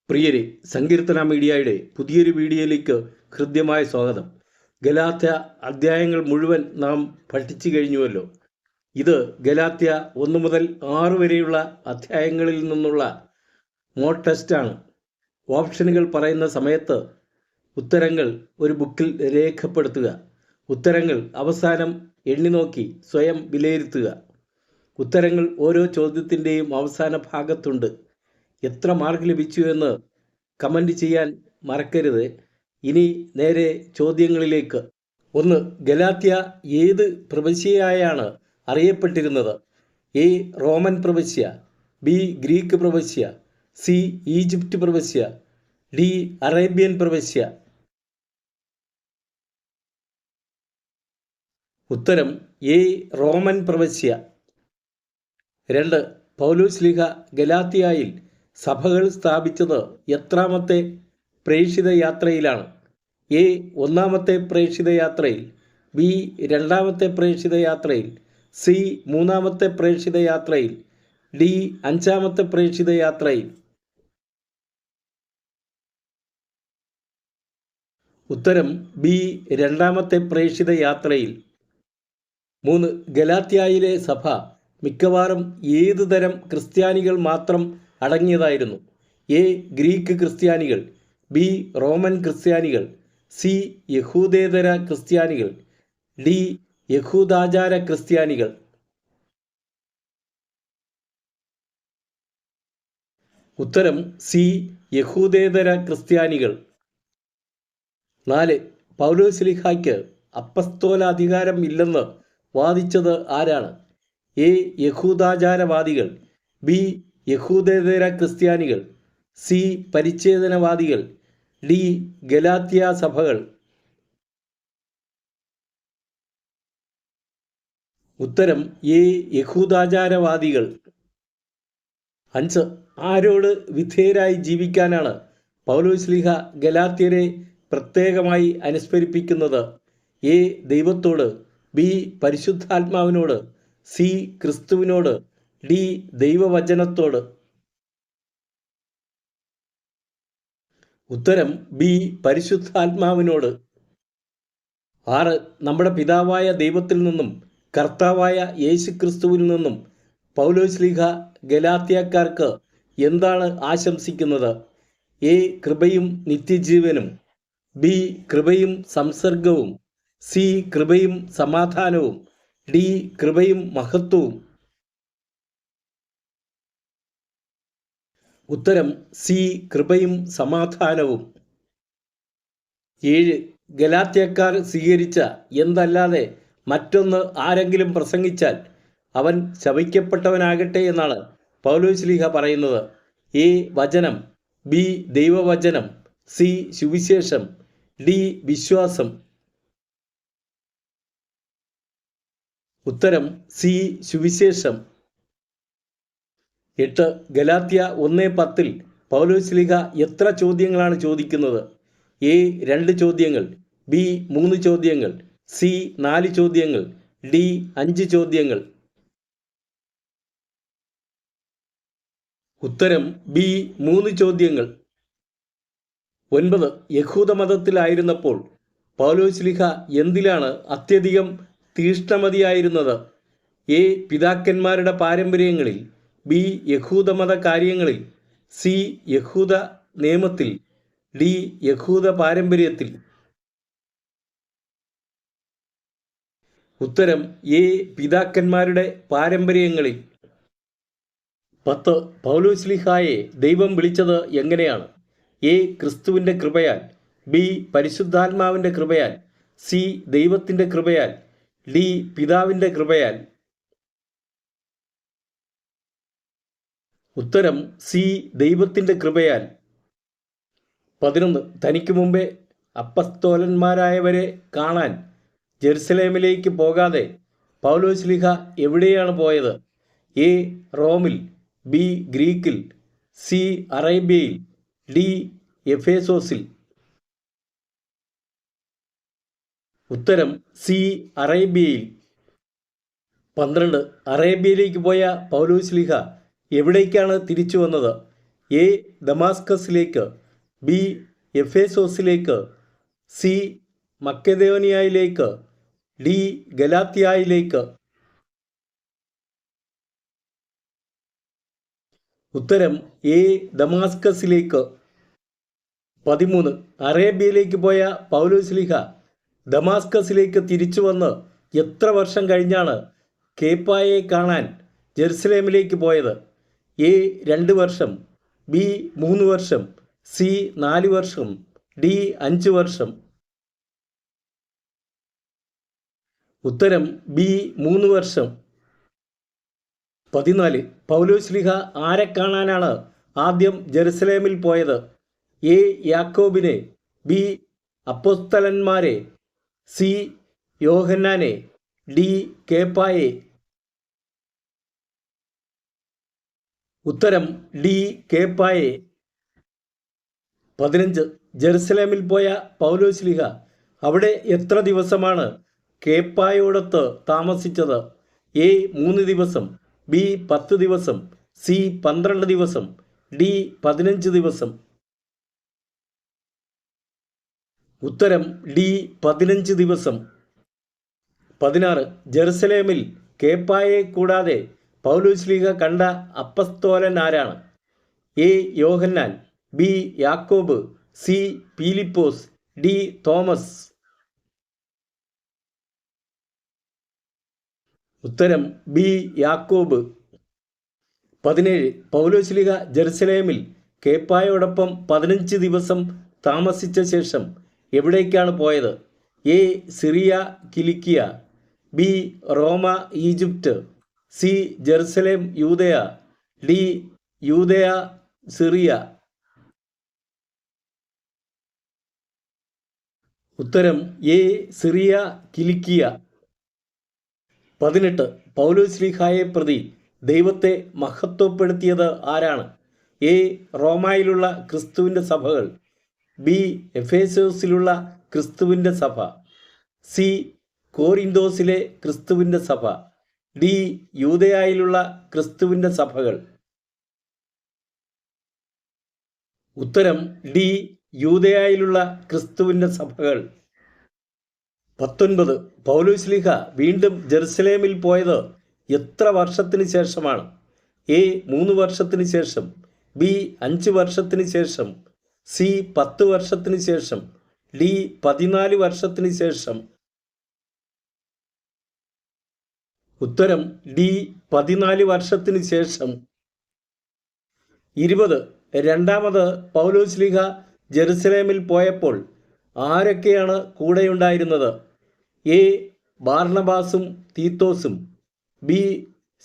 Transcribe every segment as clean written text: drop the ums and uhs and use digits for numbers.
പ്രിയരെ, സങ്കീർത്തന മീഡിയയുടെ പുതിയൊരു വീഡിയോയിലേക്ക് ഹൃദ്യമായ സ്വാഗതം. ഗലാത്യ അധ്യായങ്ങൾ മുഴുവൻ നാം പഠിച്ചു കഴിഞ്ഞുവല്ലോ. ഇത് ഗലാത്യ 1 മുതൽ 6 വരെയുള്ള അധ്യായങ്ങളിൽ നിന്നുള്ള മോക്ക് ടെസ്റ്റാണ്. ഓപ്ഷനുകൾ പറയുന്ന സമയത്ത് ഉത്തരങ്ങൾ ഒരു ബുക്കിൽ രേഖപ്പെടുത്തുക. ഉത്തരങ്ങൾ അവസാനം എണ്ണി നോക്കി സ്വയം വിലയിരുത്തുക. ഉത്തരങ്ങൾ ഓരോ ചോദ്യത്തിൻ്റെയും അവസാന ഭാഗത്തുണ്ട്. എത്ര മാർക്ക് ലഭിച്ചു എന്ന് കമൻറ്റ് ചെയ്യാൻ മറക്കരുത്. ഇനി നേരെ ചോദ്യങ്ങളിലേക്ക്. 1. ഗലാത്യ ഏത് പ്രവിശ്യയായാണ് അറിയപ്പെട്ടിരുന്നത്? എ. റോമൻ പ്രവിശ്യ, ബി. ഗ്രീക്ക് പ്രവിശ്യ, സി. ഈജിപ്റ്റ് പ്രവിശ്യ, ഡി. അറേബ്യൻ പ്രവിശ്യ. ഉത്തരം എ. റോമൻ പ്രവിശ്യ. 2. പൗലോസ്ലീഹ ഗലാത്യയിൽ സഭകൾ സ്ഥാപിച്ചത് എത്രാമത്തെ പ്രേക്ഷിത യാത്രയിലാണ്? എ. 1-ാമത്തെ പ്രേക്ഷിത യാത്രയിൽ, ബി. 2-ാമത്തെ പ്രേക്ഷിത യാത്രയിൽ, സി. 3-ാമത്തെ പ്രേക്ഷിത യാത്രയിൽ, ഡി. 5-ാമത്തെ പ്രേക്ഷിത യാത്രയിൽ. ഉത്തരം ബി. 2-ാമത്തെ പ്രേക്ഷിത യാത്രയിൽ. 3. ഗലാത്യയിലെ സഭ മിക്കവാറും ഏതു തരം ക്രിസ്ത്യാനികൾ മാത്രം അടങ്ങിയതായിരുന്നു? എ. ഗ്രീക്ക് ക്രിസ്ത്യാനികൾ, ബി. റോമൻ ക്രിസ്ത്യാനികൾ, സി. യഹൂദേതര ക്രിസ്ത്യാനികൾ, ഡി. യഹൂദാചാര ക്രിസ്ത്യാനികൾ. ഉത്തരം സി. യഹൂദേതര ക്രിസ്ത്യാനികൾ. 4. പൗലോസ്ലീഹായ്ക്ക് അപ്പസ്തോലാധികാരം ഇല്ലെന്ന് വാദിച്ചത് ആരാണ്? എ. യഹൂദാചാരവാദികൾ, ബി. യഹൂദേതര ക്രിസ്ത്യാനികൾ, സി. പരിച്ഛേദനവാദികൾ, ഡി. ഗലാത്യ സഭകൾ. ഉത്തരം എ. യഹൂദാചാരവാദികൾ. 5. ആരോട് വിധേയരായി ജീവിക്കാനാണ് പൗലോസ്ലീഹ ഗലാത്യരെ പ്രത്യേകമായി അനുസ്മരിപ്പിക്കുന്നത്? എ. ദൈവത്തോട്, ബി. പരിശുദ്ധാത്മാവിനോട്, സി. ക്രിസ്തുവിനോട്, ഡി. ദൈവവചനത്തോട്. ഉത്തരം ബി. പരിശുദ്ധാത്മാവിനോട്. 6. നമ്മുടെ പിതാവായ ദൈവത്തിൽ നിന്നും കർത്താവായ യേശുക്രിസ്തുവിൽ നിന്നും പൗലോസ്ലീഹ ഗലാത്യക്കാർക്ക് എന്താണ് ആശംസിക്കുന്നത്? എ. കൃപയും നിത്യജീവനും, ബി. കൃപയും സംസർഗവും, സി. കൃപയും സമാധാനവും, ഡി. കൃപയും മഹത്വവും. ഉത്തരം സി. കൃപയും സമാധാനവും. 7. ഗലാത്യക്കാർ സ്വീകരിച്ച എന്തല്ലാതെ മറ്റൊന്ന് ആരെങ്കിലും പ്രസംഗിച്ചാൽ അവൻ ശപിക്കപ്പെട്ടവനാകട്ടെ എന്നാണ് പൗലോസ്ലീഹ പറയുന്നത്. എ. വചനം, ബി. ദൈവവചനം, സി. സുവിശേഷം, ഡി. വിശ്വാസം. ഉത്തരം സി. സുവിശേഷം. 8. ഗലാത്യ 1:10 പൗലോസ്ലീഹ എത്ര ചോദ്യങ്ങളാണ് ചോദിക്കുന്നത്? എ. 2 ചോദ്യങ്ങൾ, ബി. 3 ചോദ്യങ്ങൾ, സി. 4 ചോദ്യങ്ങൾ, ഡി. 5 ചോദ്യങ്ങൾ. ഉത്തരം ബി. 3 ചോദ്യങ്ങൾ. 9. യഹൂദമതത്തിലായിരുന്നപ്പോൾ പൗലോസ്ലീഹ എന്തിലാണ് അത്യധികം തീഷ്ണമതിയായിരുന്നത്? എ. പിതാക്കന്മാരുടെ പാരമ്പര്യങ്ങളിൽ, ബി. യഹൂദമത കാര്യങ്ങളിൽ, സി. യഹൂദ നിയമത്തിൽ, ഡി. യഹൂദ പാരമ്പര്യത്തിൽ. ഉത്തരം എ. പിതാക്കന്മാരുടെ പാരമ്പര്യങ്ങളിൽ. 10. പൗലോസ്ലീഹായെ ദൈവം വിളിച്ചത് എങ്ങനെയാണ്? എ. ക്രിസ്തുവിൻ്റെ കൃപയാൽ, ബി. പരിശുദ്ധാത്മാവിൻ്റെ കൃപയാൽ, സി. ദൈവത്തിൻ്റെ കൃപയാൽ, ഡി. പിതാവിൻ്റെ കൃപയാൽ. ഉത്തരം സി. ദൈവത്തിൻ്റെ കൃപയാൽ. 11. തനിക്ക് മുമ്പേ അപ്പസ്തോലന്മാരായവരെ കാണാൻ ജെറുസലേമിലേക്ക് പോകാതെ പൗലോസ്ലീഹ എവിടെയാണ് പോയത്? എ. റോമിൽ, ബി. ഗ്രീക്കിൽ, സി. അറേബ്യയിൽ, ഡി. എഫേസോസിൽ. ഉത്തരം സി. അറേബ്യയിൽ. 12. അറേബ്യയിലേക്ക് പോയ പൗലോസ്ലീഹ എവിടേക്കാണ് തിരിച്ചു വന്നത്? എ ദമാസ്കസിലേക്ക്, ബി എഫേസോസിലേക്ക്, സി മക്കെദോനിയയിലേക്ക്, ഡി ഗലാത്യയിലേക്ക്. ഉത്തരം എ ദമാസ്കസിലേക്ക്. 13. അറേബ്യയിലേക്ക് പോയ പൗലോസ്ലീഹ ദമാസ്കസിലേക്ക് തിരിച്ചു വന്ന് എത്ര വർഷം കഴിഞ്ഞാണ് കേപ്പായെ കാണാൻ ജെറുസലേമിലേക്ക് പോയത്? എ 2 വർഷം, ബി 3 വർഷം, സി 4 വർഷം, ഡി 5 വർഷം. ഉത്തരം ബി 3 വർഷം. 14. പൗലോസ്ലീഹ ആരെ കാണാനാണ് ആദ്യം ജെറുസലേമിൽ പോയത്? എ യാക്കോബിനെ, ബി അപ്പോസ്തലന്മാരെ, സി യോഹന്നാനെ, ഡി കേപ്പായെ. ഉത്തരം ഡി കേപ്പായെ. 15. ജെറുസലേമിൽ പോയ പൗലോസ്ലീഹ അവിടെ എത്ര ദിവസമാണ് കേപ്പായോടൊത്ത് താമസിച്ചത്? എ 3 ദിവസം, ബി 10 ദിവസം, സി 12 ദിവസം, ഡി 15 ദിവസം. ഉത്തരം ഡി 15 ദിവസം. 16. ജെറുസലേമിൽ കേപ്പായെ കൂടാതെ പൗലോസ്ലീഹ കണ്ട അപ്പസ്തോലൻ ആരാണ്? എ യോഹന്നാൻ, ബി യാക്കോബ്, സി പീലിപ്പോസ്, ഡി തോമസ്. ഉത്തരം ബി യാക്കോബ്. 17. പൗലോസ്ലീഹ ജെറുസലേമിൽ കേപ്പായോടൊപ്പം 15 ദിവസം താമസിച്ച ശേഷം എവിടേക്കാണ് പോയത്? എ സിറിയ കിലിക്കിയ, ബി റോമ ഈജിപ്റ്റ്, സി ജെറുസലേം യൂദയ, ഡി യൂദയ സിറിയ. ഉത്തരം എ സിറിയ കിലിക്കിയ. 18. പൗലോസ്ലീഹായെ പ്രതി ദൈവത്തെ മഹത്വപ്പെടുത്തിയത് ആരാണ്? എ റോമായിലുള്ള ക്രിസ്തുവിൻ്റെ സഭകൾ, ബി എഫേസോസിലുള്ള ക്രിസ്തുവിൻ്റെ സഭ, സി കോരിന്തോസിലെ ക്രിസ്തുവിൻ്റെ സഭ, ഡി യൂദയായിലുള്ള ക്രിസ്തുവിൻ്റെ സഭകൾ. ഉത്തരം ഡി യൂദയായിലുള്ള ക്രിസ്തുവിൻ്റെ സഭകൾ. 19. പൗലോസ്ലീഹ വീണ്ടും ജെറുസലേമിൽ പോയത് എത്ര വർഷത്തിന് ശേഷമാണ്? എ 3 വർഷത്തിന് ശേഷം, ബി 5 വർഷത്തിന് ശേഷം, സി 10 വർഷത്തിന് ശേഷം, ഡി 14 വർഷത്തിന് ശേഷം. ഉത്തരം ഡി 14 വർഷത്തിന് ശേഷം. 20. രണ്ടാമത് പൗലോസ്ലീഹ ജെറുസലേമിൽ പോയപ്പോൾ ആരൊക്കെയാണ് കൂടെയുണ്ടായിരുന്നത്? എ ബാർണബാസും തീത്തോസും, ബി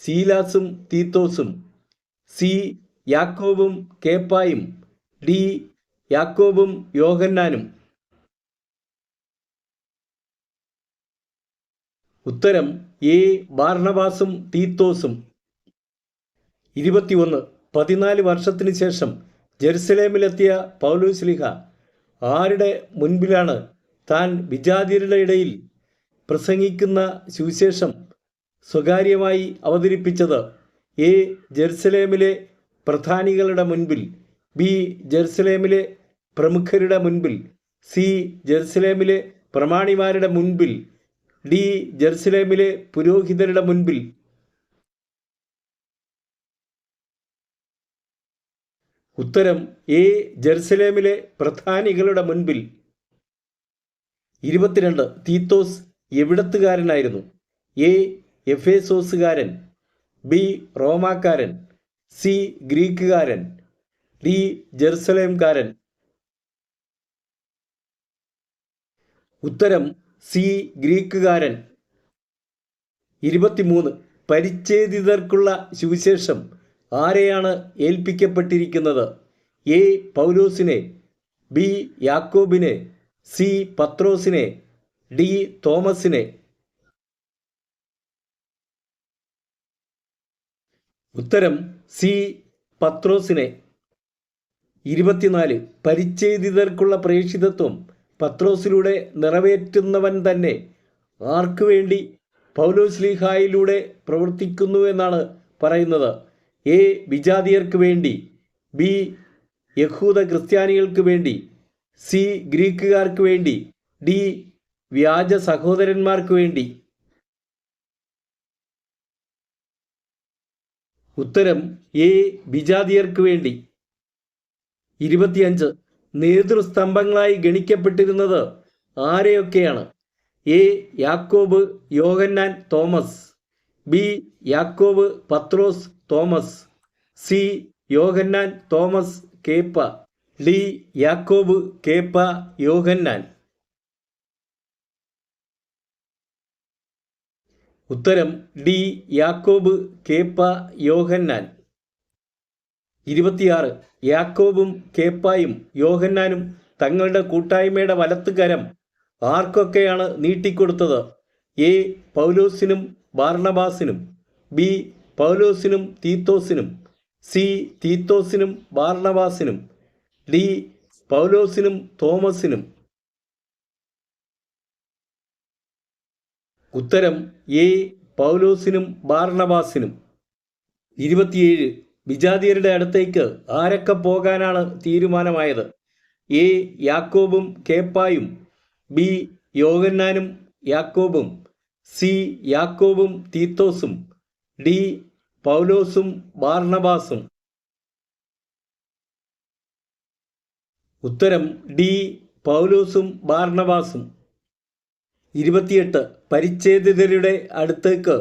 സീലാസും തീത്തോസും, സി യാക്കോബും കേപ്പായും, ഡി യാക്കോബും യോഹന്നാനും. ഉത്തരം എ ബാർണബാസും തീത്തോസും. 21. 14 വർഷത്തിന് ശേഷം ജെറുസലേമിലെത്തിയ പൗലോസ്ലീഹ ആരുടെ മുൻപിലാണ് താൻ വിജാതിയരുടെ ഇടയിൽ പ്രസംഗിക്കുന്ന സുവിശേഷം സ്വകാര്യമായി അവതരിപ്പിച്ചത്? എ ജെറുസലേമിലെ പ്രധാനികളുടെ മുൻപിൽ, ബി ജെറുസലേമിലെ പ്രമുഖരുടെ മുൻപിൽ, സി ജെറുസലേമിലെ പ്രമാണിമാരുടെ മുൻപിൽ, ഡി ജെറുസലേമിലെ പുരോഹിതരുടെ മുൻപിൽ. ഉത്തരം എ ജെറുസലേമിലെ പ്രധാനികളുടെ മുൻപിൽ. 22. തീത്തോസ് എവിടത്തുകാരനായിരുന്നു? എ എഫേസോസുകാരൻ, ബി റോമാക്കാരൻ, സി ഗ്രീക്കുകാരൻ, ഡി ജെറുസലേംകാരൻ. ഉത്തരം സി ഗ്രീക്കുകാരൻ. 23. പരിച്ഛേദിതർക്കുള്ള സുവിശേഷം ആരെയാണ് ഏൽപ്പിക്കപ്പെട്ടിരിക്കുന്നത്? എ പൗലോസിനെ, ബി യാക്കോബിനെ, സി പത്രോസിനെ, ഡി തോമസിനെ. ഉത്തരം സി പത്രോസിനെ. 24. പരിച്ഛേദിതർക്കുള്ള പ്രേഷിതത്വം പത്രോസിലൂടെ നിറവേറ്റുന്നവൻ തന്നെ ആർക്കു വേണ്ടി പൗലോസ്ലീഹായിലൂടെ പ്രവർത്തിക്കുന്നു എന്നാണ് പറയുന്നത്? എ വിജാതിയർക്ക് വേണ്ടി, ബി യഹൂദ ക്രിസ്ത്യാനികൾക്ക് വേണ്ടി, സി ഗ്രീക്കുകാർക്ക് വേണ്ടി, ഡി വ്യാജ സഹോദരന്മാർക്ക് വേണ്ടി. ഉത്തരം എ വിജാതിയർക്ക് വേണ്ടി. 25 നേതൃസ്തംഭങ്ങളായി ഗണിക്കപ്പെട്ടിരുന്നത് ആരെയൊക്കെയാണ്? എ യാക്കോബ്, യോഹന്നാൻ, തോമസ്. ബി യാക്കോബ്, പത്രോസ്, തോമസ്. സി യോഹന്നാൻ, തോമസ്, കേപ്പ. ഡി യാക്കോബ്, കേപ്പ, യോഹന്നാൻ. ഉത്തരം ഡി യാക്കോബ്, കേപ്പ, യോഹന്നാൻ. 26 യാക്കോബും കേപ്പായും യോഹന്നാനും തങ്ങളുടെ കൂട്ടായ്മയുടെ വലത്തുകരം ആർക്കൊക്കെയാണ് നീട്ടിക്കൊടുത്തത്? എ പൗലോസിനും ബാർണബാസിനും. ബി പൗലോസിനും തീത്തോസിനും. സി തീത്തോസിനും ബാർണബാസിനും. ഡി പൗലോസിനും തോമസിനും. ഉത്തരം എ പൗലോസിനും ബാർണബാസിനും. 27 വിജാതിയരുടെ അടുത്തേക്ക് ആരൊക്കെ പോകാനാണ് തീരുമാനമായത്? എ യാക്കോബും കേപ്പായും. ബി യോഹന്നാനും യാക്കോബും. സി യാക്കോബും തീത്തോസും. ഡി പൗലോസും ബാർണബാസും. ഉത്തരം ഡി പൗലോസും ബാർണബാസും. 28 പരിച്ഛേദിതരുടെ അടുത്തേക്ക്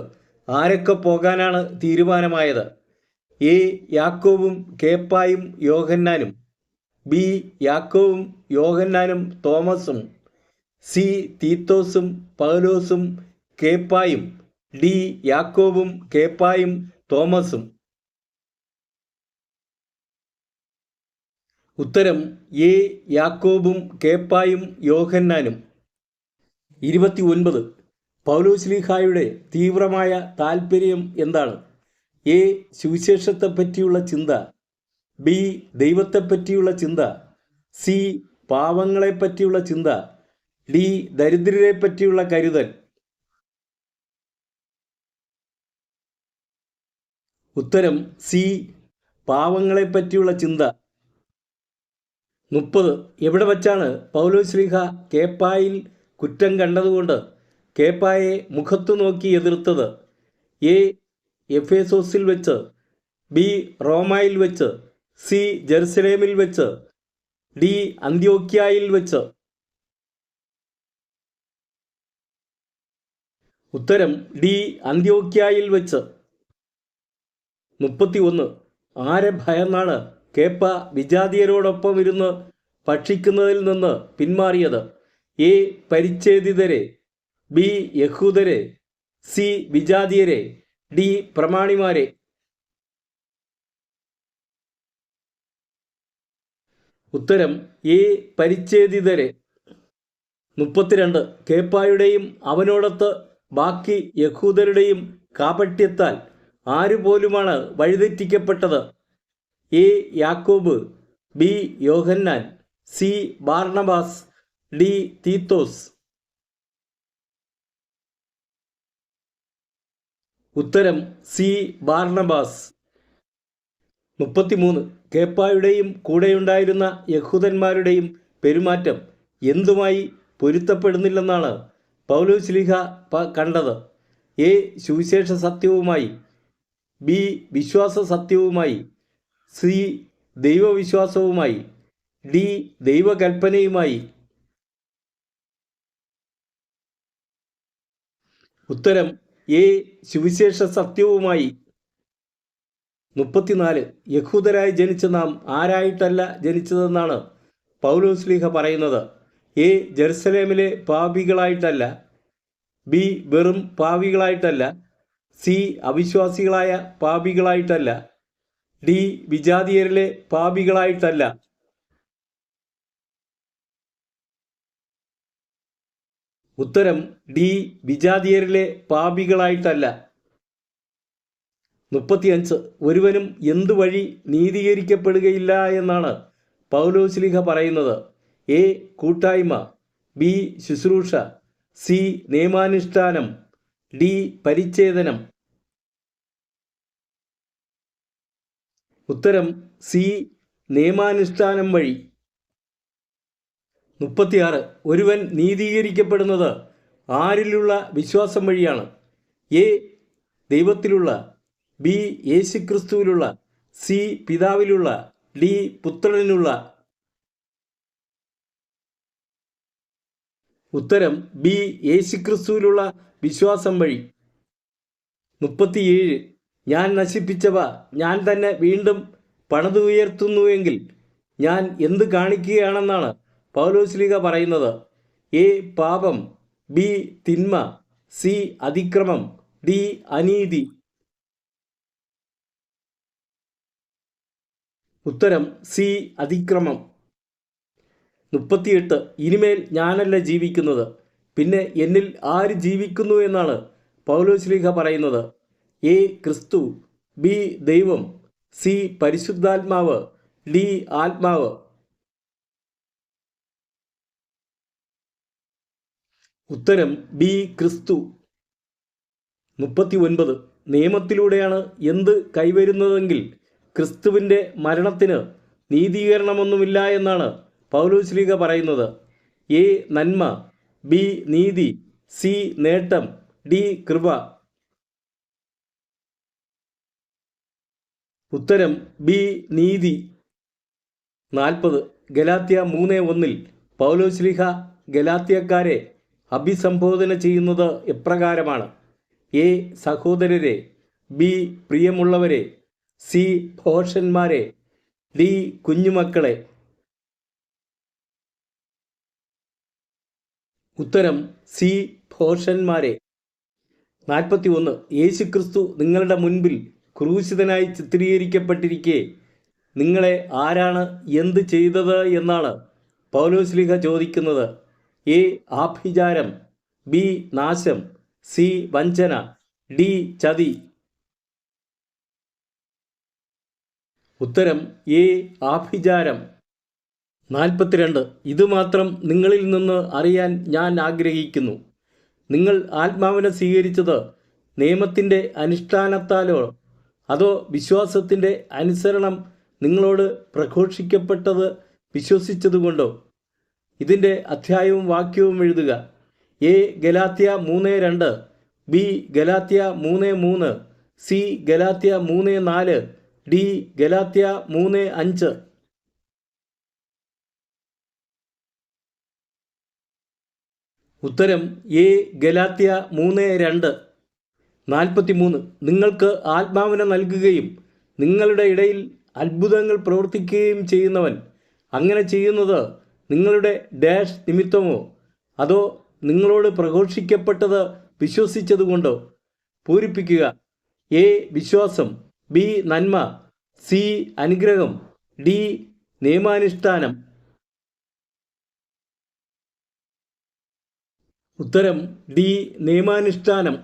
ആരൊക്കെ പോകാനാണ് തീരുമാനമായത്? എ യാക്കോബും കേപ്പായും യോഹന്നാനും. ബി യാക്കോബും യോഹന്നാനും തോമസും. സി തീത്തോസും പൗലോസും കേപ്പായും. ഡി യാക്കോബും കേപ്പായും തോമസും. ഉത്തരം എ യാക്കോബും കേപ്പായും യോഹന്നാനും. 29 പൗലോസ്ലീഹായുടെ തീവ്രമായ താൽപ്പര്യം എന്താണ്? എ സുവിശേഷത്തെപ്പറ്റിയുള്ള ചിന്ത. ബി ദൈവത്തെപ്പറ്റിയുള്ള ചിന്ത. സി പാവങ്ങളെപ്പറ്റിയുള്ള ചിന്ത. ഡി ദരിദ്രരെ പറ്റിയുള്ള കരുതൽ. ഉത്തരം സി പാവങ്ങളെപ്പറ്റിയുള്ള ചിന്ത. 30 എവിടെ വച്ചാണ് പൗലോസ്ലീഹ കേപ്പായിൽ കുറ്റം കണ്ടതുകൊണ്ട് കേപ്പായെ മുഖത്തു നോക്കി എതിർത്തത്? എ എഫേസോസിൽ വെച്ച്. ബി റോമായിൽ വെച്ച്. സി ജെറുസലേമിൽ വെച്ച്. ഡി അന്ത്യോക്യായിൽ വെച്ച്. ഉത്തരം ഡി അന്ത്യോക്യായിൽ വെച്ച്. 31 ആരെ ഭയന്നാണ് കേപ്പ വിജാതിയരോടൊപ്പം ഇരുന്ന് ഭക്ഷിക്കുന്നതിൽ നിന്ന് പിന്മാറിയത്? എ പരിച്ഛേദിതരെ. ബി യഹൂദരെ. സി വിജാതിയരെ. ഡി പ്രമാണിമാരെ. ഉത്തരം എ പരിച്ഛേദിതരെ. 32 കേപ്പായുടെയും അവനോടൊത്ത് ബാക്കി യഹൂദരുടെയും കാപട്യത്താൽ ആരുപോലുമാണ് വഴിതെറ്റിക്കപ്പെട്ടത്? എ യാക്കോബ്. ബി യോഹന്നാൻ. സി ബാർണബാസ്. ഡി തീത്തോസ്. ഉത്തരം സി ബാർണബാസ്. 33 കേപ്പായുടെയും കൂടെയുണ്ടായിരുന്ന യഹൂദന്മാരുടെയും പെരുമാറ്റം എന്തുമായി പൊരുത്തപ്പെടുന്നില്ലെന്നാണ് പൗലോസ്ലീഹ കണ്ടത്? എ സുവിശേഷ സത്യവുമായി. ബി വിശ്വാസ സത്യവുമായി. സി ദൈവവിശ്വാസവുമായി. ഡി ദൈവകൽപ്പനയുമായി. ഉത്തരം എ സുവിശേഷ സത്യവുമായി. 34 യഹൂദരായി ജനിച്ച നാം ആരായിട്ടല്ല ജനിച്ചതെന്നാണ് പൗലോസ്ലീഹ പറയുന്നത്? എ ജെറുസലേമിലെ പാപികളായിട്ടല്ല. ബി വെറും പാപികളായിട്ടല്ല. സി അവിശ്വാസികളായ പാപികളായിട്ടല്ല. ഡി വിജാതിയരിലെ പാപികളായിട്ടല്ല. ഉത്തരം ഡി വിജാതിയരിലെ പാപികളായിട്ടല്ല. 35 ഒരുവനും എന്തുവഴി നീതീകരിക്കപ്പെടുകയില്ല എന്നാണ് പൗലോസ്ലീഹ പറയുന്നത്? എ കൂട്ടായ്മ. ബി ശുശ്രൂഷ. സി നിയമാനുഷ്ഠാനം. ഡി പരിച്ഛേദനം. ഉത്തരം സി നിയമാനുഷ്ഠാനം വഴി. 36. ഒരുവൻ നീതീകരിക്കപ്പെടുന്നത് ആരിലുള്ള വിശ്വാസം വഴിയാണ്? എ ദൈവത്തിലുള്ള, ബി യേശുക്രിസ്തുവിലുള്ള, സി പിതാവിലുള്ള, ഡി പുത്രനിലുള്ള. ഉത്തരം ബി യേശുക്രിസ്തുവിലുള്ള വിശ്വാസം വഴി. 37. ഞാൻ നശിപ്പിച്ചവ ഞാൻ തന്നെ വീണ്ടും പണിതുയർത്തുന്നുവെങ്കിൽ ഞാൻ എന്ത് കാണിക്കുകയാണെന്നാണ് പൗലോസ്ലീഹ പറയുന്നത്? എ പാപം, ബി തിന്മ, സി അതിക്രമം, ഡി അനീതി. ഉത്തരം സി അതിക്രമം. 38. ഇനിമേൽ ഞാനല്ല ജീവിക്കുന്നത്, പിന്നെ എന്നിൽ ആര് ജീവിക്കുന്നു എന്നാണ് പൗലോസ്ലീഹ പറയുന്നത്? എ ക്രിസ്തു, ബി ദൈവം, സി പരിശുദ്ധാത്മാവ്, ഡി ആത്മാവ്. ഉത്തരം ബി ക്രിസ്തു. 39. നിയമത്തിലൂടെയാണ് എന്ത് കൈവരുന്നതെങ്കിൽ ക്രിസ്തുവിൻ്റെ മരണത്തിന് നീതീകരണമൊന്നുമില്ല എന്നാണ് പൗലോസ്ലീഹ പറയുന്നത്? എ നന്മ, ബി നീതി, സി നേട്ടം, ഡി കൃപ. ഉത്തരം ബി നീതി. 40. ഗലാത്യ 3:1 പൗലോസ്ലീഹ ഗലാത്യക്കാരെ അഭിസംബോധന ചെയ്യുന്നത് എപ്രകാരമാണ്? എ സഹോദരരെ, ബി പ്രിയമുള്ളവരെ, സി ഭോഷന്മാരെ, ഡി കുഞ്ഞുമക്കളെ. ഉത്തരം സി ഭോഷന്മാരെ. 41. യേശുക്രിസ്തു നിങ്ങളുടെ മുൻപിൽ ക്രൂശിതനായി ചിത്രീകരിക്കപ്പെട്ടിരിക്കെ നിങ്ങളെ ആരാണ് എന്ത് ചെയ്തത് എന്നാണ് പൗലോസ്ലീഹ ചോദിക്കുന്നത്? എ ആഭിചാരം, ബി നാശം, സി വഞ്ചന, ഡി ചതി. ഉത്തരം എ ആഭിചാരം. 42. ഇതുമാത്രം നിങ്ങളിൽ നിന്ന് അറിയാൻ ഞാൻ ആഗ്രഹിക്കുന്നു, നിങ്ങൾ ആത്മാവിനെ സ്വീകരിച്ചത് നിയമത്തിൻ്റെ അനുഷ്ഠാനത്താലോ അതോ വിശ്വാസത്തിൻ്റെ അനുസരണം നിങ്ങളോട് പ്രഘോഷിക്കപ്പെട്ടത് വിശ്വസിച്ചതുകൊണ്ടോ? ഇതിൻ്റെ അധ്യായവും വാക്യവും എഴുതുക. A Galatia 3:2, B Galatia 3:3, C Galatia 3:4, D Galatia 3:5. ഉത്തരം എ ഗലാത്യ 3:2. 43. നിങ്ങൾക്ക് ആത്മാവിനെ നൽകുകയും നിങ്ങളുടെ ഇടയിൽ അത്ഭുതങ്ങൾ പ്രവർത്തിക്കുകയും ചെയ്യുന്നവൻ അങ്ങനെ ചെയ്യുന്നത് നിങ്ങളുടെ ഡാഷ് നിമിത്തമോ അതോ നിങ്ങളോട് പ്രഘോഷിക്കപ്പെട്ടത് വിശ്വസിച്ചതുകൊണ്ടോ? പൂരിപ്പിക്കുക. എ വിശ്വാസം, ബി നന്മ, സി അനുഗ്രഹം, ഡി നിയമാനുഷ്ഠാനം. ഉത്തരം ഡി നിയമാനുഷ്ഠാനം.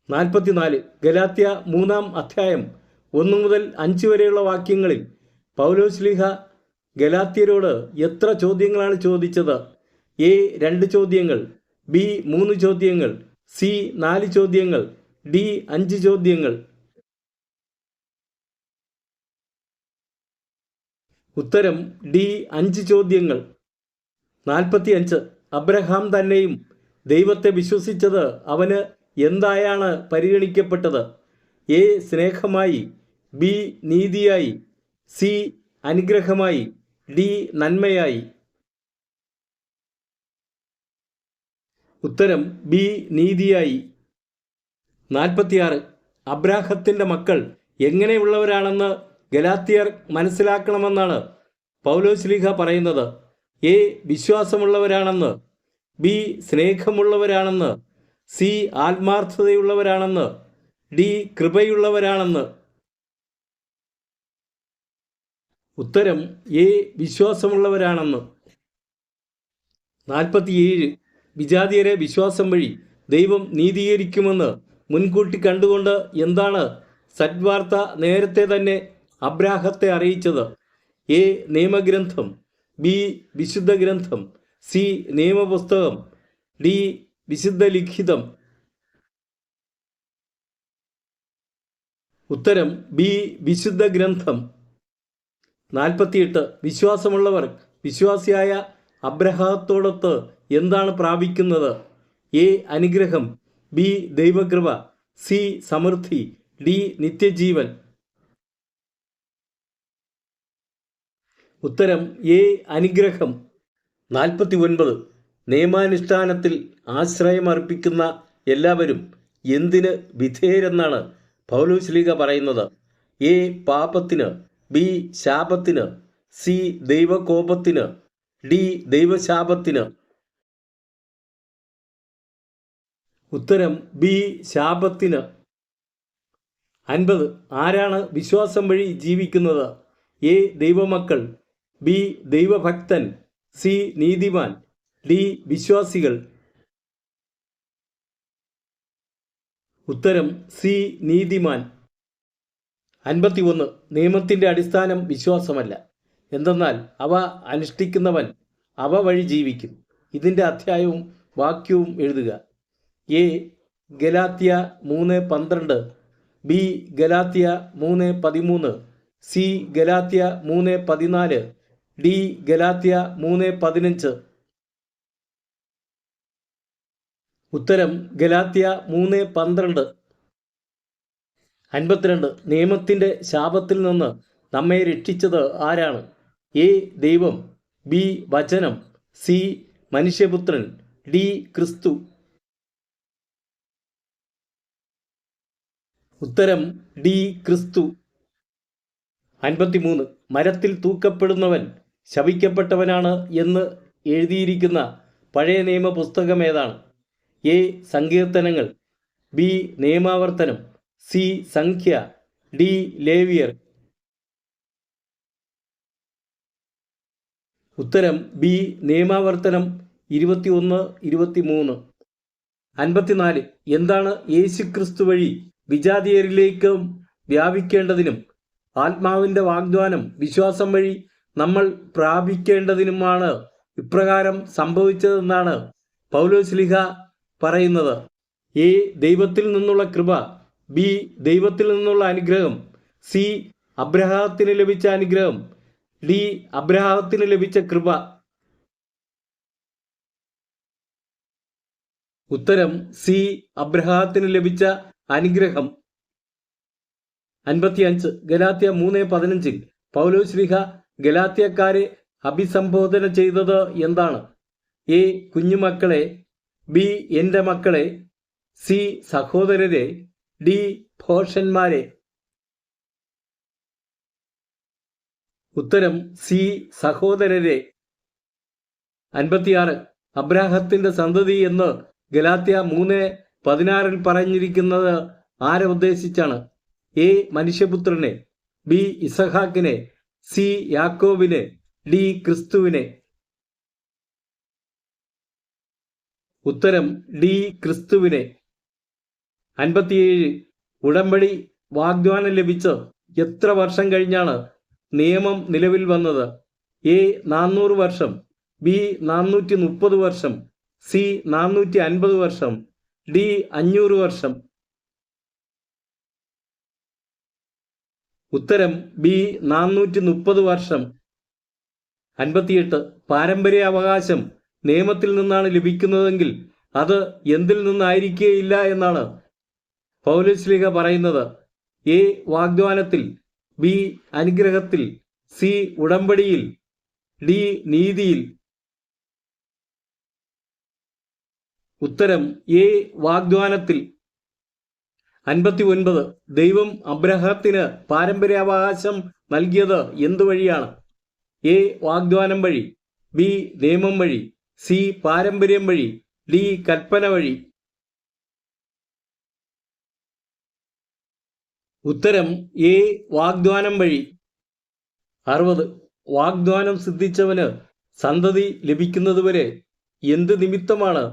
44. ഗലാത്യ 3-ാം 1 മുതൽ 5 വരെയുള്ള വാക്യങ്ങളിൽ പൗലോസ്ലീഹ ഗലാത്യരോട് എത്ര ചോദ്യങ്ങളാണ് ചോദിച്ചത്? എ 2 ചോദ്യങ്ങൾ, ബി 3 ചോദ്യങ്ങൾ, സി 4 ചോദ്യങ്ങൾ, ഡി 5 ചോദ്യങ്ങൾ. ഉത്തരം ഡി 5 ചോദ്യങ്ങൾ. 45. അബ്രഹാം തന്നെയും ദൈവത്തെ വിശ്വസിച്ചത് അവന് എന്തായാണ് പരിഗണിക്കപ്പെട്ടത്? എ സ്നേഹമായി, ബി നീതിയായി, സി അനുഗ്രഹമായി, ഡി നന്മയായി. ഉത്തരം ബി നീതിയായി. 46. അബ്രാഹത്തിൻ്റെ മക്കൾ എങ്ങനെയുള്ളവരാണെന്ന് ഗലാത്യർ മനസ്സിലാക്കണമെന്നാണ് പൗലോസ്ലീഹ പറയുന്നത്? എ വിശ്വാസമുള്ളവരാണെന്ന്, ബി സ്നേഹമുള്ളവരാണെന്ന്, സി ആത്മാർത്ഥതയുള്ളവരാണെന്ന്, ഡി കൃപയുള്ളവരാണെന്ന്. ഉത്തരം എ വിശ്വാസമുള്ളവരാണെന്ന്. 47. വിജാതിയരെ വിശ്വാസം വഴി ദൈവം നീതീകരിക്കുമെന്ന് മുൻകൂട്ടി കണ്ടുകൊണ്ട് എന്താണ് സദ്വാർത്ത നേരത്തെ തന്നെ അബ്രാഹത്തെ അറിയിച്ചത്? എ നിയമഗ്രന്ഥം, ബി വിശുദ്ധ ഗ്രന്ഥം, സി നിയമപുസ്തകം, ഡി വിശുദ്ധ ലിഖിതം. ഉത്തരം ബി വിശുദ്ധ ഗ്രന്ഥം. 48 വിശ്വാസമുള്ളവർ വിശ്വാസിയായ അബ്രഹാത്തോടൊത്ത് എന്താണ് പ്രാപിക്കുന്നത്? എ അനുഗ്രഹം, ബി ദൈവകൃപ, സി സമൃദ്ധി, ഡി നിത്യജീവൻ. ഉത്തരം എ അനുഗ്രഹം. 49 നിയമാനുഷ്ഠാനത്തിൽ ആശ്രയമർപ്പിക്കുന്ന എല്ലാവരും എന്തിന് വിധേയരെന്നാണ് പൗലോസ്ലീഹ പറയുന്നത്? എ പാപത്തിന്, ബി ശാപത്തിന്, സി ദൈവകോപത്തിന്, ഡി ദൈവശാപത്തിന്. ഉത്തരം ബി ശാപത്തിന്. 50 ആരാണ് വിശ്വാസം വഴി ജീവിക്കുന്നത്? എ ദൈവമക്കൾ, ബി ദൈവഭക്തൻ, സി നീതിമാൻ, ഡി വിശ്വാസികൾ. ഉത്തരം സി നീതിമാൻ. 51 നിയമത്തിൻ്റെ അടിസ്ഥാനം വിശ്വാസമല്ല, എന്തെന്നാൽ അവ അനുഷ്ഠിക്കുന്നവൻ അവ വഴി ജീവിക്കും. ഇതിൻ്റെ അധ്യായവും വാക്യവും എഴുതുക. A Galatia 3:12, B Galatia 3:13, C Galatia 3:14, D Galatia 3:15. ഉത്തരം ഗലാത്യ 3:12. 52 നിയമത്തിൻ്റെ ശാപത്തിൽ നിന്ന് നമ്മെ രക്ഷിച്ചത് ആരാണ്? എ ദൈവം, ബി വചനം, സി മനുഷ്യപുത്രൻ, ഡി ക്രിസ്തു. ഉത്തരം ഡി ക്രിസ്തു. 53 മരത്തിൽ തൂക്കപ്പെടുന്നവൻ ശപിക്കപ്പെട്ടവനാണ് എന്ന് എഴുതിയിരിക്കുന്ന പഴയ നിയമ പുസ്തകം ഏതാണ്? എ സങ്കീർത്തനങ്ങൾ, ബി നിയമാവർത്തനം, സി സംഖ്യ, ഡി ലേവ്യർ. ഉത്തരം ബി നിയമാവർത്തനം 21-23. 54 എന്താണ് യേശുക്രിസ്തു വഴി വിജാതീയരിലേക്കും വ്യാപിക്കേണ്ടതിനും ആത്മാവിൻ്റെ വാഗ്ദാനം വിശ്വാസം വഴി നമ്മൾ പ്രാപിക്കേണ്ടതിനുമാണ് ഇപ്രകാരം സംഭവിച്ചതെന്നാണ് പൗലോസ്ലീഹ പറയുന്നത്? എ ദൈവത്തിൽ നിന്നുള്ള കൃപ, ബി ദൈവത്തിൽ നിന്നുള്ള അനുഗ്രഹം, സി അബ്രഹാത്തിന് ലഭിച്ച അനുഗ്രഹം, ഡി അബ്രഹാത്തിന് ലഭിച്ച കൃപ. ഉത്തരം സി അബ്രഹാത്തിന് ലഭിച്ച അനുഗ്രഹം. 55 ഗലാത്യ 3:15 പൗലോസ്ലീഹ ഗലാത്യക്കാരെ അഭിസംബോധന ചെയ്തത് എന്താണ്? എ കുഞ്ഞുമക്കളെ, ബി എൻ്റെ മക്കളെ, സി സഹോദരരെ, ഡി ഭോഷന്മാരെ. ഉത്തരം സി സഹോദരരെ. 56 അബ്രാഹത്തിന്റെ സന്തതി എന്ന് ഗലാത്യ 3:16 പറഞ്ഞിരിക്കുന്നത് ആരെ ഉദ്ദേശിച്ചാണ്? എ മനുഷ്യപുത്രനെ, ബി ഇസഹാക്കിനെ, സി യാക്കോബിനെ, ഡി ക്രിസ്തുവിനെ. ഉത്തരം ഡി ക്രിസ്തുവിനെ. 57 ഉടമ്പടി വാഗ്ദാനം ലഭിച്ച് എത്ര വർഷം കഴിഞ്ഞാണ് നിയമം നിലവിൽ വന്നത്? എ 400 വർഷം, ബി 430 വർഷം, സി 450 വർഷം, ഡി 500 വർഷം. ഉത്തരം ബി 430 വർഷം. 58 പാരമ്പര്യാവകാശം നിയമത്തിൽ നിന്നാണ് ലഭിക്കുന്നതെങ്കിൽ അത് എന്തിൽ നിന്നായിരിക്കുകയില്ല എന്നാണ് പൗലോസ്ലീഹ പറയുന്നത്? എ വാഗ്ദാനത്തിൽ, ബി അനുഗ്രഹത്തിൽ, സി ഉടമ്പടിയിൽ, ഡി നീതിയിൽ. ഉത്തരം എ വാഗ്ദാനത്തിൽ. 59 ദൈവം അബ്രഹാത്തിന് പാരമ്പര്യാവകാശം നൽകിയത് എന്തുവഴിയാണ്? എ വാഗ്ദാനം വഴി, ബി നിയമം വഴി, സി പാരമ്പര്യം വഴി, ഡി കൽപ്പന വഴി. ഉത്തരം എ വാഗ്ദാനം വഴി. 60 വാഗ്ദാനം സിദ്ധിച്ചവന് സന്തതി ലഭിക്കുന്നതുവരെ എന്ത് നിമിത്തമാണ്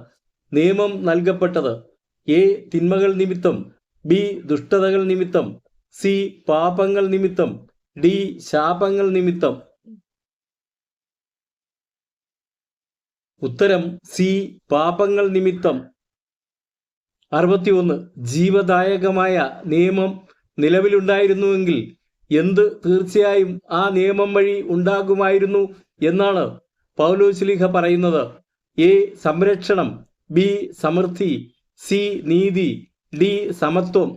നിയമം നൽകപ്പെട്ടത്? എ തിന്മകൾ നിമിത്തം, ബി ദുഷ്ടതകൾ നിമിത്തം, സി പാപങ്ങൾ നിമിത്തം, ഡി ശാപങ്ങൾ നിമിത്തം. ഉത്തരം സി പാപങ്ങൾ നിമിത്തം. 61 ജീവദായകമായ നിയമം നിലവിലുണ്ടായിരുന്നുവെങ്കിൽ എന്ത് തീർച്ചയായും ആ നിയമം വഴി ഉണ്ടാകുമായിരുന്നു എന്നാണ് പൗലോസ്ലീഹ പറയുന്നത്. എ സംരക്ഷണം, ബി സമൃദ്ധി, സി നീതി, ഡി സമത്വം.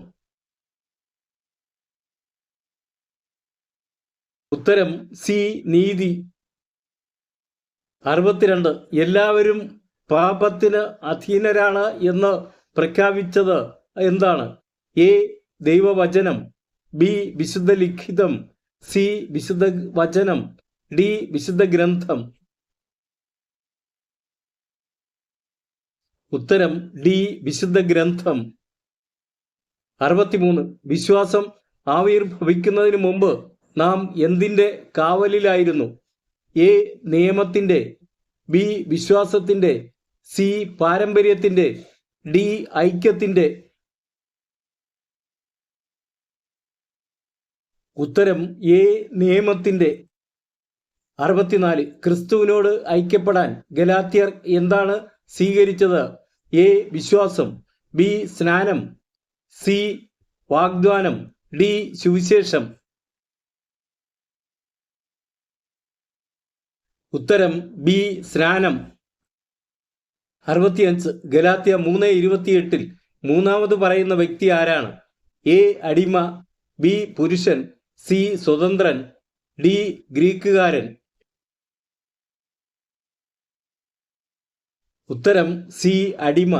ഉത്തരം സി നീതി. 62. എല്ലാവരും പാപത്തിന് അധീനരാണ് എന്ന് പ്രഖ്യാപിച്ചത് എന്താണ്? എ ദൈവവചനം, ബി വിശുദ്ധ ലിഖിതം, സി വിശുദ്ധ വചനം, ഡി വിശുദ്ധ ഗ്രന്ഥം. ഉത്തരം ഡി വിശുദ്ധ ഗ്രന്ഥം. 63. വിശ്വാസം ആവിർഭവിക്കുന്നതിന് മുമ്പ് നാം എന്തിൻ്റെ കാവലിലായിരുന്നു? എ നിയമത്തിൻ്റെ, ബി വിശ്വാസത്തിൻ്റെ, സി പാരമ്പര്യത്തിൻ്റെ, ഡി ഐക്യത്തിൻ്റെ. ഉത്തരം എ നിയമത്തിൻ്റെ. 64. ക്രിസ്തുവിനോട് ഐക്യപ്പെടാൻ ഗലാത്യർ എന്താണ് സ്വീകരിച്ചത്? എ വിശ്വാസം, ബി സ്നാനം, സി വാഗ്ദാനം, ഡി സുവിശേഷം. ഉത്തരം ബി സ്നാനം. 65. ഗലാത്യ 3:28 മൂന്നാമത് പറയുന്ന വ്യക്തി ആരാണ്? എ അടിമ, ബി പുരുഷൻ, സി സ്വതന്ത്രൻ, ഡി ഗ്രീക്കുകാരൻ. ഉത്തരം സി അടിമ.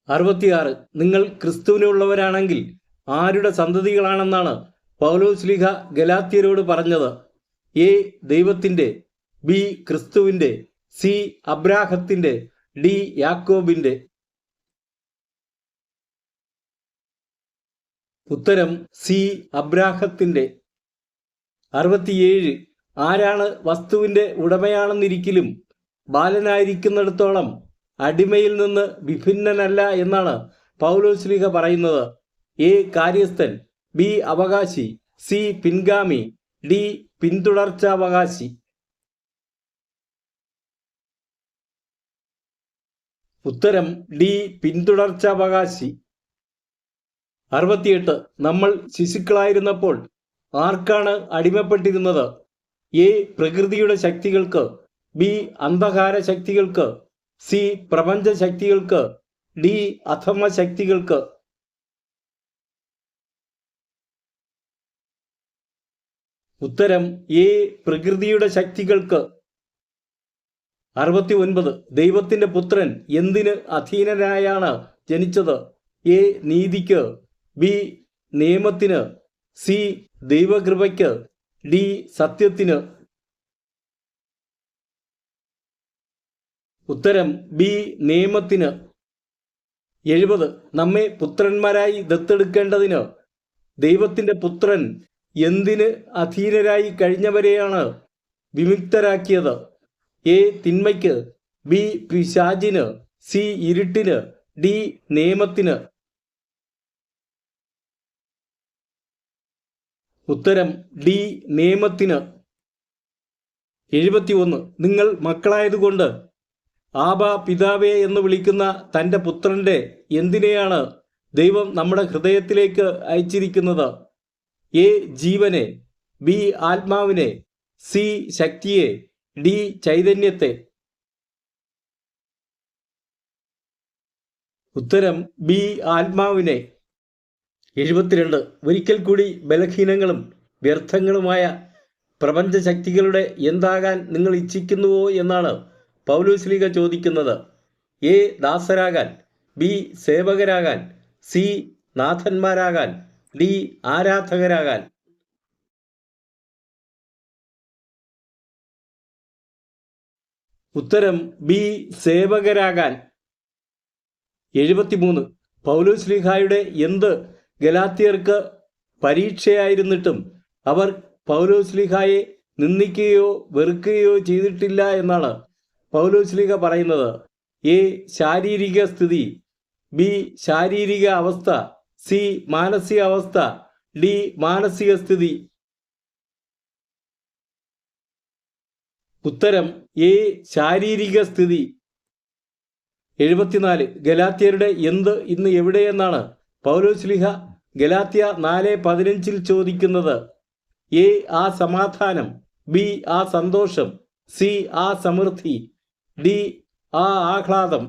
66. നിങ്ങൾ ക്രിസ്തുവിനുള്ളവരാണെങ്കിൽ ആരുടെ സന്തതികളാണെന്നാണ് പൗലോസ്ലീഹ ഗലാത്യരോട് പറഞ്ഞത്? എ ദൈവത്തിൻ്റെ, ബി ക്രിസ്തുവിൻ്റെ, സി അബ്രാഹത്തിൻ്റെ, ഡി യാക്കോബിൻ്റെ. ഉത്തരം സി അബ്രാഹത്തിൻ്റെ. 67. ആരാണ് വസ്തുവിൻ്റെ ഉടമയാണെന്നിരിക്കലും ബാലനായിരിക്കുന്നിടത്തോളം അടിമയിൽ നിന്ന് വിഭിന്നനല്ല എന്നാണ് പൗലോസ്ലീഹ പറയുന്നത്? എ കാര്യസ്ഥൻ, ബി അവകാശി, സി പിൻഗാമി, ഡി പിന്തുടർച്ചാവകാശി. ഉത്തരം ഡി പിന്തുടർച്ചാവകാശി. 68. നമ്മൾ ശിശുക്കളായിരുന്നപ്പോൾ ആർക്കാണ് അടിമപ്പെട്ടിരുന്നത്? എ പ്രകൃതിയുടെ ശക്തികൾക്ക്, ബി അന്ധകാര ശക്തികൾക്ക്, സി പ്രപഞ്ച ശക്തികൾക്ക്, ഡി അധമ ശക്തികൾക്ക്. ഉത്തരം എ പ്രകൃതിയുടെ ശക്തികൾക്ക്. 69. ദൈവത്തിന്റെ പുത്രൻ എന്തിന് അധീനനായാണ് ജനിച്ചത്? എ നീതിക്ക്, ബി നിയമത്തിന്, സി ദൈവകൃപയ്ക്ക്, ഡി സത്യത്തിന്. ഉത്തരം ബി നിയമത്തിന്. 70. നമ്മെ പുത്രന്മാരായി ദത്തെടുക്കേണ്ടതിന് ദൈവത്തിന്റെ പുത്രൻ എന്തിന് അധീനരായി കഴിഞ്ഞവരെയാണ് വിമുക്തരാക്കിയത്? എ തിന്മയ്ക്ക്, ബി പിശാചിന്, സി ഇരുട്ടിന്, ഡി നിയമത്തിന്. ഉത്തരം ഡി നിയമത്തിന്. 71. നിങ്ങൾ മക്കളായതുകൊണ്ട് ആബാ പിതാവേ എന്ന് വിളിക്കുന്ന തൻ്റെ പുത്രൻ്റെ എന്തിനെയാണ് ദൈവം നമ്മുടെ ഹൃദയത്തിലേക്ക് അയച്ചിരിക്കുന്നത്? എ ജീവനെ, ബി ആത്മാവിനെ, സി ശക്തിയെ, ഡി ചൈതന്യത്തെ. ഉത്തരം ബി ആത്മാവിനെ. 72. ഒരിക്കൽ കൂടി ബലഹീനങ്ങളും വ്യർത്ഥങ്ങളുമായ പ്രപഞ്ച ശക്തികളുടെ എന്താകാൻ നിങ്ങൾ ഇച്ഛിക്കുന്നുവോ എന്നാണ് പൗലോസ്ലീഹ ചോദിക്കുന്നത്? എ ദാസരാകാൻ, ബി സേവകരാകാൻ, സി നാഥന്മാരാകാൻ, ഡി ആരാധകരാകാൻ. ഉത്തരം ബി സേവകരാകാൻ. 73. പൗലോസ്ലീഹായുടെ എന്ത് ഗലാത്യർക്ക് പരീക്ഷയായിരുന്നിട്ടും അവർ പൗലോസ്ലീഹായെ നിന്ദിക്കുകയോ വെറുക്കുകയോ ചെയ്തിട്ടില്ല എന്നാണ് പൗലോസ്ലീഹ പറയുന്നത്? എ ശാരീരിക സ്ഥിതി, ബി ശാരീരിക അവസ്ഥ, സി മാനസിക അവസ്ഥ, ഡി മാനസിക സ്ഥിതി. ഉത്തരം എ ശാരീരിക സ്ഥിതി. 74. ഗലാത്യരുടെ എന്ത് ഇന്ന് എവിടെയെന്നാണ് പൗലോസ്ലീഹ ഗലാത്യ 4:15 ചോദിക്കുന്നത്? എ ആ സമാധാനം, ബി ആ സന്തോഷം, സി ആ സമൃദ്ധി, ഡി ആ ആഹ്ലാദം.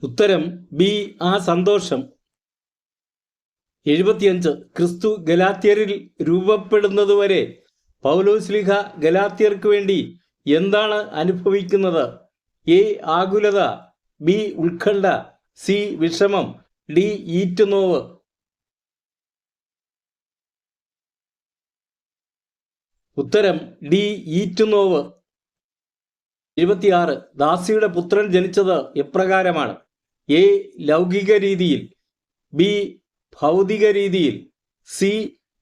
ഉത്തരം ബി ആ സന്തോഷം. 75 ക്രിസ്തു ഗലാത്യരിൽ രൂപപ്പെടുന്നതുവരെ പൗലോസ്ലീഹ ഗലാത്യർക്ക് വേണ്ടി എന്താണ് അനുഭവിക്കുന്നത്? എ ആകുലത, ബി ഉത്കണ്ഠ, സി വിഷമം, ഡി ഈറ്റുനോവ്. ഉത്തരം ഡി ഈറ്റുനോവ്. 76 ദാസിയുടെ പുത്രൻ ജനിച്ചത് എപ്രകാരമാണ്? എ ലൗകിക രീതിയിൽ, ബി ഭൗതിക രീതിയിൽ, സി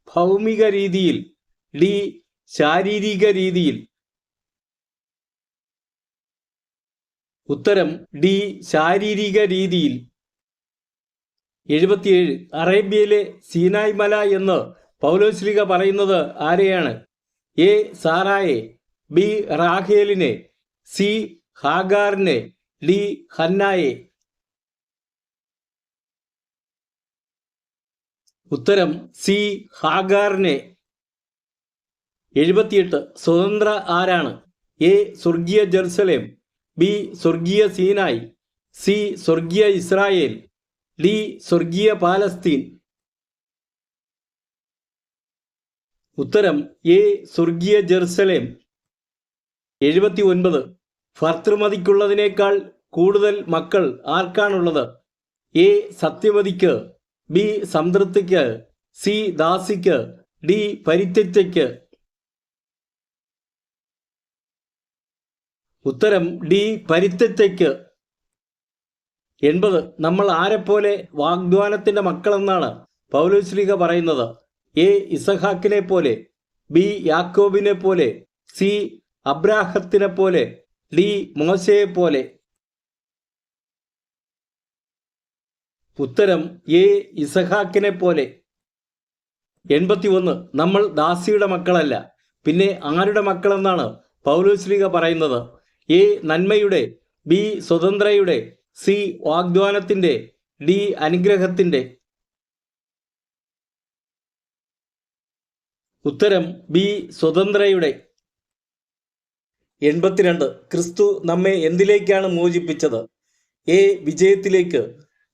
ഭൗമിക രീതിയിൽ, ഡി ശാരീരിക രീതിയിൽ. ഉത്തരം ഡി ശാരീരിക രീതിയിൽ. 77 അറേബ്യയിലെ സീനായ് മല എന്ന് പൗലോസ്ലീഹ പറയുന്നത് ആരെയാണ്? എ സാറായെ, ബി റാഹേലിനെ, സി ഹാഗാറിനെ, ഡി ഹന്നായെ. ഉത്തരം സി ഹാഗാറിനെ. 78 സ്വതന്ത്ര ആരാണ്? എ സ്വർഗീയ ജെറുസലേം, ബി സ്വർഗീയ സീനായ്, സി സ്വർഗീയ ഇസ്രായേൽ, ഡി സ്വർഗീയ പാലസ്തീൻ. ഉത്തരം എ സ്വർഗീയ ജെറുസലേം. 79 ഭർത്തൃമതിക്കുള്ളതിനേക്കാൾ കൂടുതൽ മക്കൾ ആർക്കാണുള്ളത്? എ സത്യവതിക്ക്, ബി സംതൃപ്തിക്ക്, സി ദാസിക്ക്, ഡി പരിത്യക്തയ്ക്ക്. ഉത്തരം ഡി പരിത്യക്തയ്ക്ക്. 80 നമ്മൾ ആരെപ്പോലെ വാഗ്ദാനത്തിന്റെ മക്കളെന്നാണ് പൗലോസ്ലീഹ പറയുന്നത്? എ ഇസഹാക്കിനെ പോലെ, ബി യാക്കോബിനെ പോലെ, സി അബ്രാഹത്തിനെ പോലെ, ഡി മോശയെ പോലെ. ഉത്തരം എ ഇസഹാക്കിനെ പോലെ. 81 നമ്മൾ ദാസിയുടെ മക്കളല്ല, പിന്നെ ആരുടെ മക്കളെന്നാണ് പൗലോസ്ലീഹ പറയുന്നത്? എ നന്മയുടെ, ബി സ്വതന്ത്രയുടെ, സി വാഗ്ദാനത്തിന്റെ, ഡി അനുഗ്രഹത്തിന്റെ. ഉത്തരം ബി സ്വതന്ത്രയുടെ. 82 ക്രിസ്തു നമ്മെ എന്തിലേക്കാണ് മോചിപ്പിച്ചത്? എ വിജയത്തിലേക്ക്,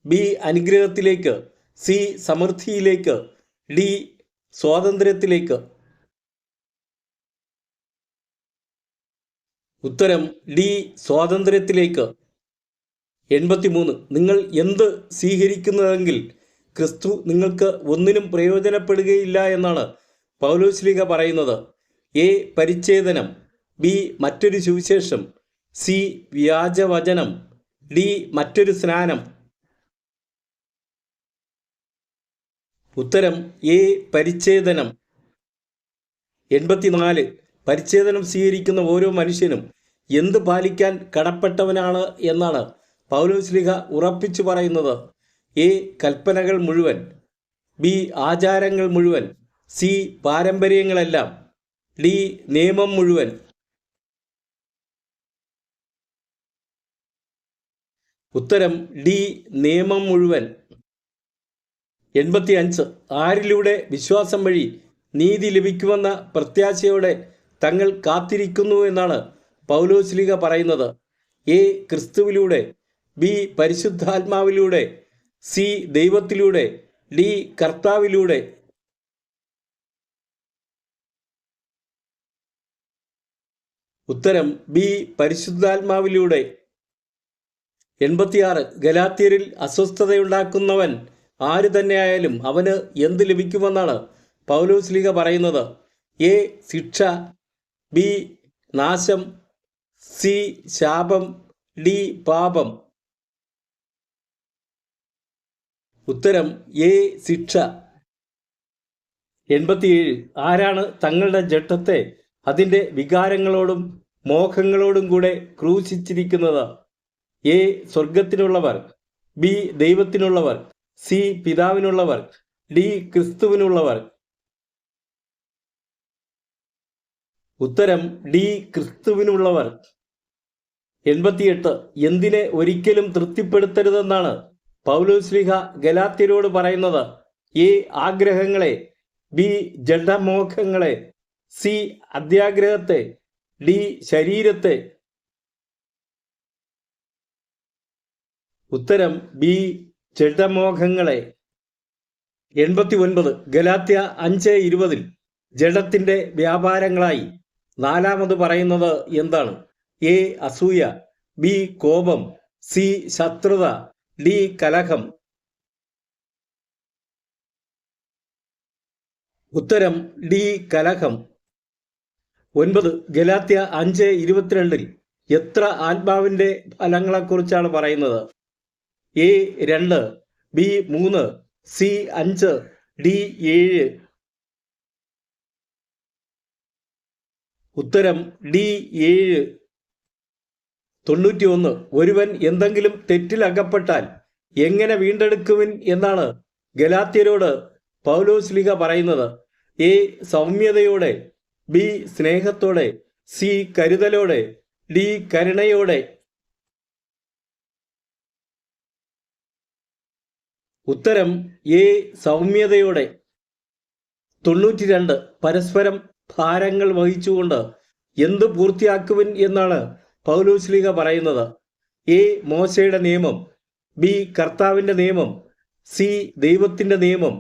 ബി അനുഗ്രഹത്തിലേക്ക്, സി സമൃദ്ധിയിലേക്ക്, ഡി സ്വാതന്ത്ര്യത്തിലേക്ക്. ഉത്തരം ഡി സ്വാതന്ത്ര്യത്തിലേക്ക്. 83 നിങ്ങൾ എന്ത് സ്വീകരിക്കുന്നതെങ്കിൽ ക്രിസ്തു നിങ്ങൾക്ക് ഒന്നിനും പ്രയോജനപ്പെടുകയില്ല എന്നാണ് പൗലോസ്ലീഹ പറയുന്നത്? എ പരിച്ഛേദനം, ബി മറ്റൊരു സുവിശേഷം, സി വ്യാജവചനം, ഡി മറ്റൊരു സ്നാനം. ഉത്തരം എ പരിച്ഛേദനം. 84 പരിച്ഛേദനം സ്വീകരിക്കുന്ന ഓരോ മനുഷ്യനും എന്ത് പാലിക്കാൻ കടപ്പെട്ടവനാണ് എന്നാണ് പൗലോസ്ലീഹ ഉറപ്പിച്ചു പറയുന്നത്? എ കൽപ്പനകൾ മുഴുവൻ, ബി ആചാരങ്ങൾ മുഴുവൻ, സി പാരമ്പര്യങ്ങളെല്ലാം, ഡി നിയമം മുഴുവൻ. ഉത്തരം ഡി നിയമം മുഴുവൻ. 85 ആരിലൂടെ വിശ്വാസം വഴി നീതി ലഭിക്കുമെന്ന പ്രത്യാശയോടെ തങ്ങൾ കാത്തിരിക്കുന്നു എന്നാണ് പൗലോസ്ലീഹ പറയുന്നത്? എ ക്രിസ്തുവിലൂടെ, ബി പരിശുദ്ധാത്മാവിലൂടെ, സി ദൈവത്തിലൂടെ, ഡി കർത്താവിലൂടെ. ഉത്തരം ബി പരിശുദ്ധാത്മാവിലൂടെ. 86 ഗലാത്യരിൽ അസ്വസ്ഥതയുണ്ടാക്കുന്നവൻ ആര് തന്നെയായാലും അവന് എന്ത് ലഭിക്കുമെന്നാണ് പൗലോസ്ലീഹ പറയുന്നത്? എ ശിക്ഷ, ബി നാശം, സി ശാപം, ഡി പാപം. ഉത്തരം എ ശിക്ഷ. 87 ആരാണ് തങ്ങളുടെ ജഡത്തെ അതിൻ്റെ വികാരങ്ങളോടും മോഹങ്ങളോടും കൂടെ ക്രൂശിച്ചിരിക്കുന്നത്? എ സ്വർഗത്തിനുള്ളവർ, ബി ദൈവത്തിനുള്ളവർ, സി പിതാവിനുള്ളവർ, ഡി ക്രിസ്തുവിനുള്ളവർ. ഉത്തരം ഡി ക്രിസ്തുവിനുള്ളവർ. 88 എന്തിനെ ഒരിക്കലും തൃപ്തിപ്പെടുത്തരുതെന്നാണ് പൗലോസ്ലീഹ ഗലാത്യരോട് പറയുന്നത്? എ ആഗ്രഹങ്ങളെ, ബി ജഡമോഹങ്ങളെ, സി അത്യാഗ്രഹത്തെ, ഡി ശരീരത്തെ? ഉത്തരം ബി ജഡമോഹങ്ങളെ. 89 ഗലാത്യ 5:20 ജഡത്തിന്റെ വ്യാപാരങ്ങളായി നാലാമത് പറയുന്നത് എന്താണ്? എ അസൂയ, ബി കോപം, സി ശത്രുത, ഡി കലഹം? ഉത്തരം ഡി കലഹം. 9 ഗലാത്യ 5:22 എത്ര ആത്മാവിന്റെ ഫലങ്ങളെക്കുറിച്ചാണ് പറയുന്നത്? A 2, B 3, C 5, D 7? ഉത്തരം ഡി 7. 91 ഒരുവൻ എന്തെങ്കിലും തെറ്റിൽ അകപ്പെട്ടാൽ എങ്ങനെ വീണ്ടെടുക്കുവിൻ എന്നാണ് ഗലാത്യരോട് പൗലോസ്ലീഹ പറയുന്നത്? എ സൗമ്യതയോടെ, ബി സ്നേഹത്തോടെ, സി കരുതലോടെ, ഡി കരുണയോടെ? ഉത്തരം എ സൗമ്യതയോടെ. 92 പരസ്പരം ഭാരങ്ങൾ വഹിച്ചുകൊണ്ട് എന്ത് പൂർത്തിയാക്കുവിൻ എന്നാണ് പൗലോസ്ലീഹ പറയുന്നത്? എ മോശയുടെ നിയമം, ബി കർത്താവിൻ്റെ നിയമം, സി ദൈവത്തിൻ്റെ നിയമം,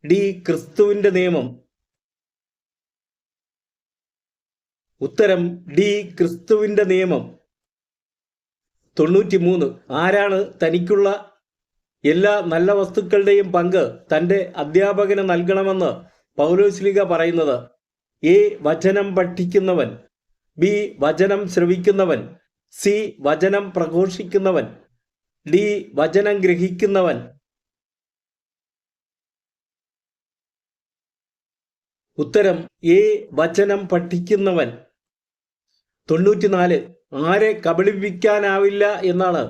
ഡി ക്രിസ്തുവിൻ്റെ നിയമം? ഉത്തരം ഡി ക്രിസ്തുവിൻ്റെ നിയമം. 93 ആരാണ് തനിക്കുള്ള എല്ലാ നല്ല വസ്തുക്കളുടെയും പങ്ക് തൻ്റെ അധ്യാപകന് നൽകണമെന്ന് പൗലോസ്ലീഹ പറയുന്നത്? എ വചനം പഠിക്കുന്നവൻ, ബി വചനം ശ്രവിക്കുന്നവൻ, സി വചനം പ്രഘോഷിക്കുന്നവൻ, ഡി വചനം ഗ്രഹിക്കുന്നവൻ? ഉത്തരം എ വചനം പഠിക്കുന്നവൻ. 94 ആരെ കബളിപ്പിക്കാനാവില്ല എന്നാണ്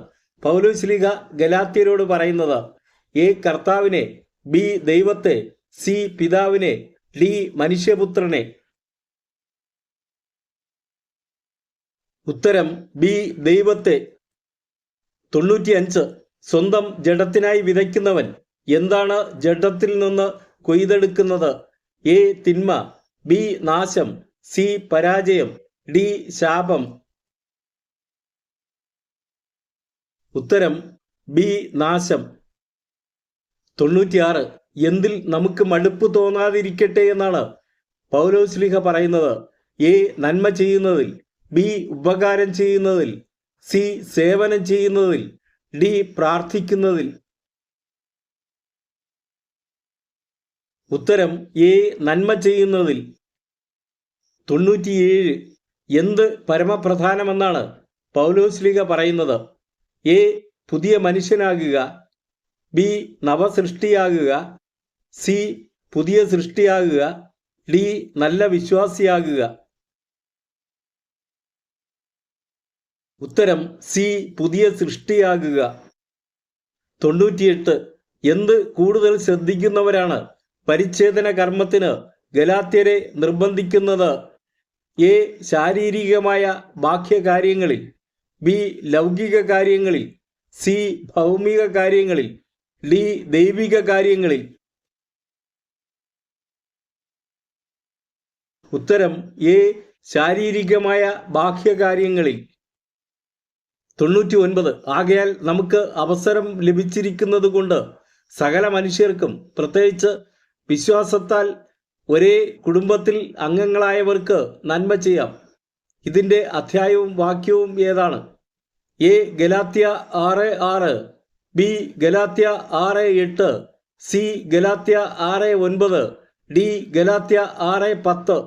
പൗലോസ്ലീഹ ഗലാത്യരോട് പറയുന്നത്? എ കർത്താവിനെ, ബി ദൈവത്തെ, സി പിതാവിനെ, ഡി മനുഷ്യപുത്രനെ? ഉത്തരം ബി ദൈവത്തെ. 95 സ്വന്തം ജഡത്തിനായി വിതയ്ക്കുന്നവൻ എന്താണ് ജഡത്തിൽ നിന്ന് കൊയ്തെടുക്കുന്നത്? എ തിന്മ, ബി നാശം, സി പരാജയം, ഡി ശാപം? ഉത്തരം ബി നാശം. 96 എന്തിൽ നമുക്ക് മടുപ്പ് തോന്നാതിരിക്കട്ടെ എന്നാണ് പൗലോസ്ലീഹ പറയുന്നത്? എ നന്മ ചെയ്യുന്നതിൽ, ബി ഉപകാരം ചെയ്യുന്നതിൽ, സി സേവനം ചെയ്യുന്നതിൽ, ഡി പ്രാർത്ഥിക്കുന്നതിൽ? ഉത്തരം എ നന്മ ചെയ്യുന്നതിൽ. 97 എന്ത് പരമപ്രധാനമെന്നാണ് പൗലോസ്ലീഹ പറയുന്നത്? എ പുതിയ മനുഷ്യനാകുക, ബി നവസൃഷ്ടിയാകുക, സി പുതിയ സൃഷ്ടിയാകുക, ഡി നല്ല വിശ്വാസിയാകുക? ഉത്തരം സി പുതിയ സൃഷ്ടിയാകുക. 98 എന്ത് കൂടുതൽ ശ്രദ്ധിക്കുന്നവരാണ് പരിച്ഛേദന കർമ്മത്തിന് ഗലാത്യരെ നിർബന്ധിക്കുന്നത്? എ ശാരീരികമായ ബാഹ്യകാര്യങ്ങളിൽ, ബി ലൗകിക കാര്യങ്ങളിൽ, സി ഭൗമിക കാര്യങ്ങളിൽ, ഡി ദൈവിക കാര്യങ്ങളിൽ? ഉത്തരം എ ശാരീരികമായ ബാഹ്യകാര്യങ്ങളിൽ. 99 ആകയാൽ നമുക്ക് അവസരം ലഭിച്ചിരിക്കുന്നത് കൊണ്ട് സകല മനുഷ്യർക്കും, പ്രത്യേകിച്ച് വിശ്വാസത്താൽ ഒരേ കുടുംബത്തിൽ അംഗങ്ങളായവർക്ക് നന്മ ചെയ്യാം. ഇതിൻ്റെ അധ്യായവും വാക്യവും ഏതാണ്? A Galatia 6:6, B Galatia 6:8, C Galatia 6:9, D Galatia 6:10?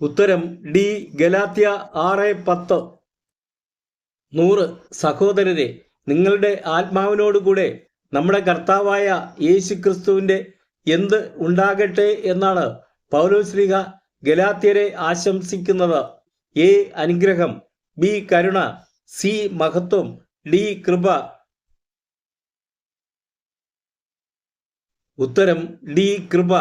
ഉത്തരം ഡി ഗലാത്യ 6:10. 100 സഹോദരരെ, നിങ്ങളുടെ ആത്മാവിനോടുകൂടെ നമ്മുടെ കർത്താവായ യേശുക്രിസ്തുവിൻ്റെ എന്ത് ഉണ്ടാകട്ടെ എന്നാണ് പൗലോസ്ലീഹ ഗലാത്യരെ ആശംസിക്കുന്നത്? എ അനുഗ്രഹം, ബി കരുണ, സി മഹത്വം, ഡി കൃപ? ഉത്തരം ഡി കൃപ.